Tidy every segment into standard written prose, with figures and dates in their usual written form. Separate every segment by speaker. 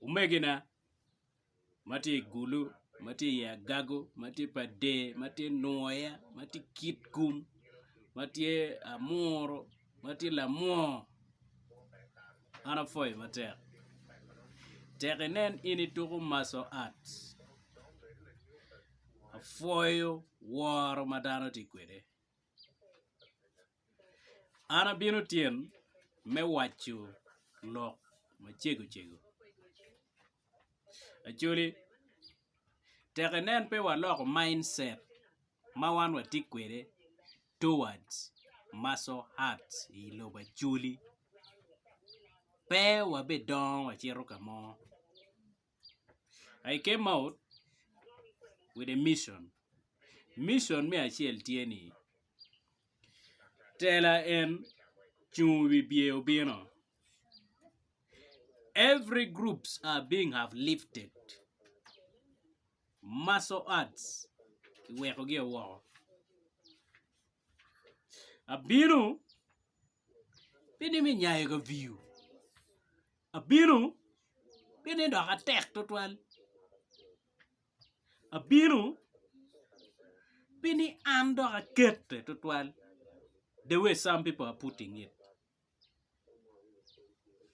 Speaker 1: umegina mati gulu mati ya gago mati pade mati noya mati kitkum mati amoro mati lamo ana foy mater terenen ini tuku maso art foyo war madano tikwede ana bino tien me wacho lok machego actually terenen pe wa lok mindset mawan wa tikwede towards maso art iloba chuli pe wa be don wa chiro kamo. I came out with a mission me achiel tieni tela en chumbi bie obino. Every groups are being have lifted maso arts weko gi wo abino bini mi nyaye go view abino bini do ka tek total abino bini ando ka kete total the way some people are putting it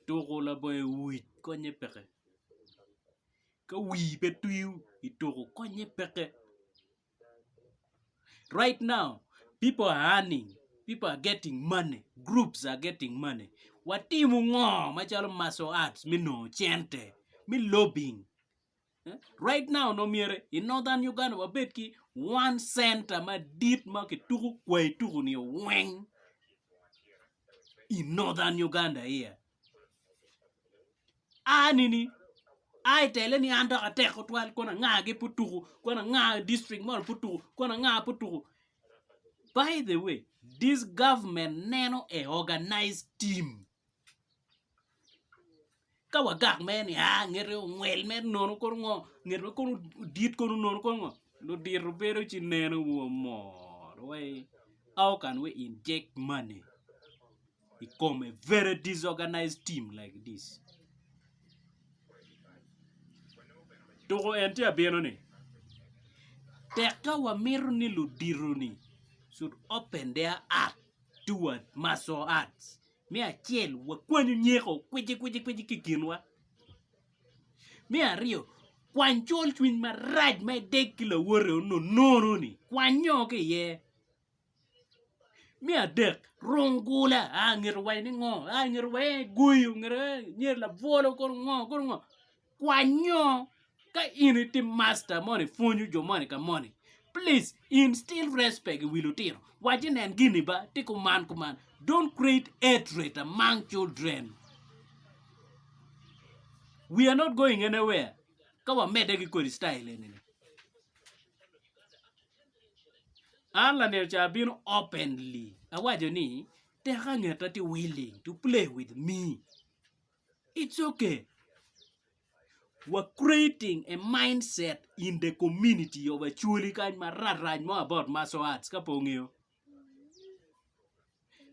Speaker 1: to la boy wit konye peke ka wi betu itoko konye peke. Right now people are earning, people are getting money, groups are getting money. Watimu ngo machalo maso arts mi no chente mi lobbying. Right now no mere in northern Uganda wabetki 1 center ma dit ma ke tuku kwai tuku ni weng in northern Uganda here. Anini ai tele ni anda ka teko twal kona ngage putuku kona nga district mall putuku kona nga putuku. By the way, this government neno a organized team. Kawa gak men ya ngere ngwel men nono kongo ngere kono dit kono nono kongo lo dir bero chi neno wo more way. How can we inject money become a very disorganized team like this? Toko enti abeno ni teka wa miru ni lo dironi should open their heart toward maso arts. Me achiel wa kwanyu nyeko kweje kikinwa. Me ario kwanchol chwin maraj me dek kilo wore no ni kwanyo ke ye. Me adek rongula ngir wayni ngo ngir way guyu ngir nyer la volo ko ngo kwanyo ka initi master money funyu jo money ka money. Please instill respect wilutino. Wajin and gini ba ti kuman. Don't create hatred among children. We are not going anywhere. Kawa medegi kori style enini. Anla ne cha been openly. Awajo ni te hangeta ti willing to play with me. It's okay. We're creating a mindset in the community of a chuli kind mararaj more about martial arts kapongyo.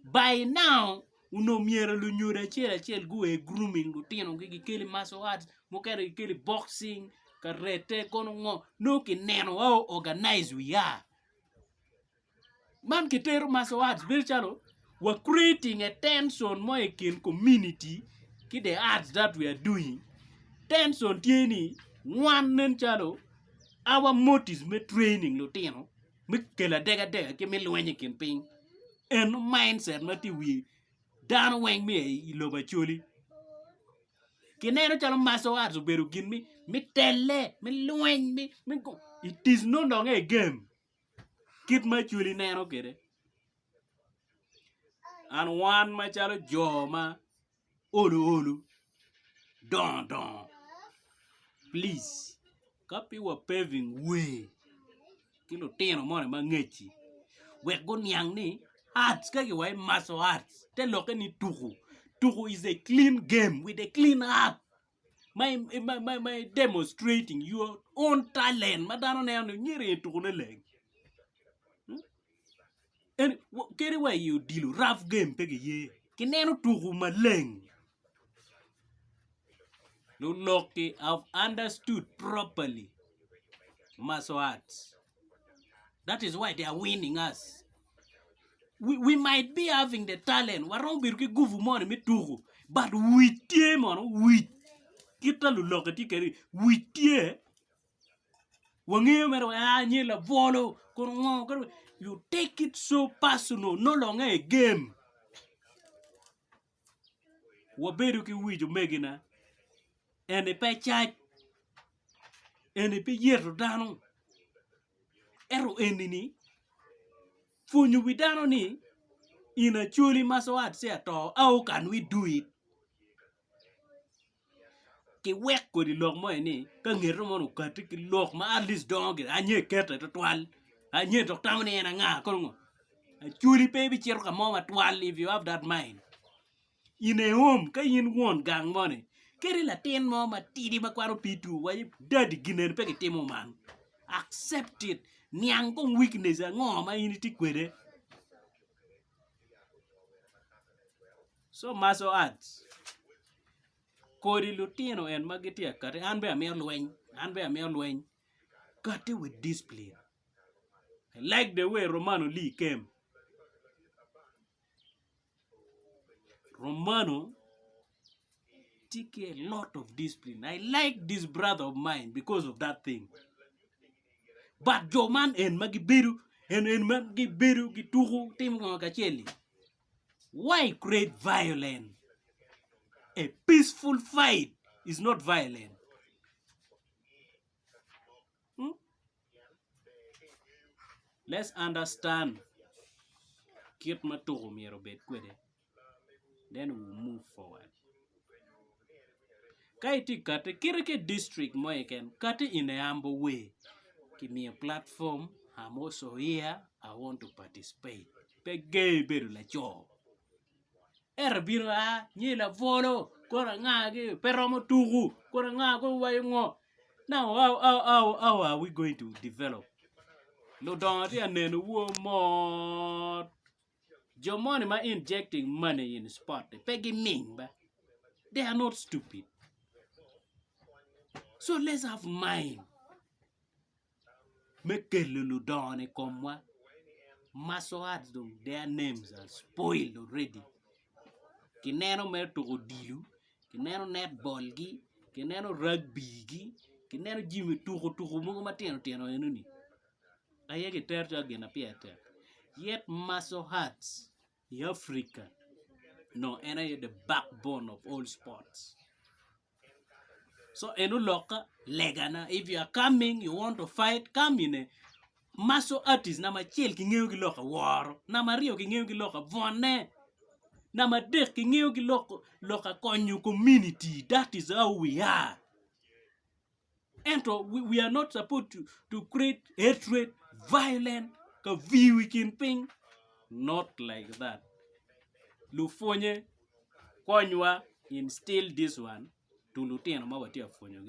Speaker 1: By now, uno miera lu nyura chel gue grooming lutino gi kili martial arts mokere kili boxing karate kono ngo no ki neno how organized we are. Man kitero martial arts virtual we're creating a tension more in community ki the arts that we are doing. Tension tieni one chalo our motives me training lutino me kela dega ke me lwenye kin ping and mindset mati we dan weng me iloba chuli kineno chalo maso arts beru gin me tele me lwen me go. It is no longer a game kit ma chuli neno kede and one ma chalo joma olu don please kapi wa paving way kilo tino mone mangechi wek go nyang ni arts kage way maso arts te loke ni tuku is a clean game with a clean heart. My demonstrating your own talent madano ne anu nyire tuku ne leg and kere way you deal rough game pege ye kineno tuku maleng Luloki have understood properly martial arts. That is why they are winning us. We might be having the talent. Warong biruki guvu mon mi tugu. But we tie mon we kita luloki ti keri we tie. Wangiyo mero nyela volo kono. You take it so personal, no longer a game. Waberuki wiju megina. Ene pe chach. Ene pe yeru dano. Ero enini. Funyu widano ni. In a truly martial arts say at all, how can we do it? Ki wek ko di lok mo ni, ka ngero mo ka ti ki lok ma at least dong ge anye kete to twal. Anye to town ni na nga ko ngo. A truly baby chero ka mo ma twal if you have that mind. In a home ka yin won gang money. Keri la ten mo ma tidi ma kwaro pitu wa daddy ginen pe ki timo man. Accept it. Niang kong weakness ngo ma yin ti kwede. So martial arts. Kori Lutino and Magitia cut and be a mere lwing. Cut it with discipline. I like the way Romano Lee came. Romano took a lot of discipline. I like this brother of mine because of that thing. But Joman and Magibiru and Magibiru Gituhu Tim Gacheli. Why create violence? A peaceful fight is not violent. Let's understand. Then we'll move forward. Kaiti kate kirike district moeken kate in a humble way. Give me a platform. I'm also here. I want to participate. Pegay beru la job. Erbira nyela volo kora ngage peromo tugu kora ngago wayongo. Now how are we going to develop? No don't and wo more your money ma injecting money in sport. Peggy Ming, but they are not stupid. So let's have mind. Make lulu don come wa. Martial arts their names are spoiled already. Kineno mer to dilu, kineno netball gi, kineno rugby gi, kineno jimi tuko mo mateno enuni. Ayege terto again appear. Yet martial arts in Africa, no, and the backbone of all sports. So enuloka legana. If you are coming, you want to fight, come in a martial artist na machel ki ngeo gi loka war, na mario ki ngeo gi loka vonne. Nama dek ki ngeo gi loka konyu community. That is how we are. And we are not supposed to create hatred, violence, ka we can ping. Not like that. Lufonye konywa instill this one to Lutino Mawati of Fonyo.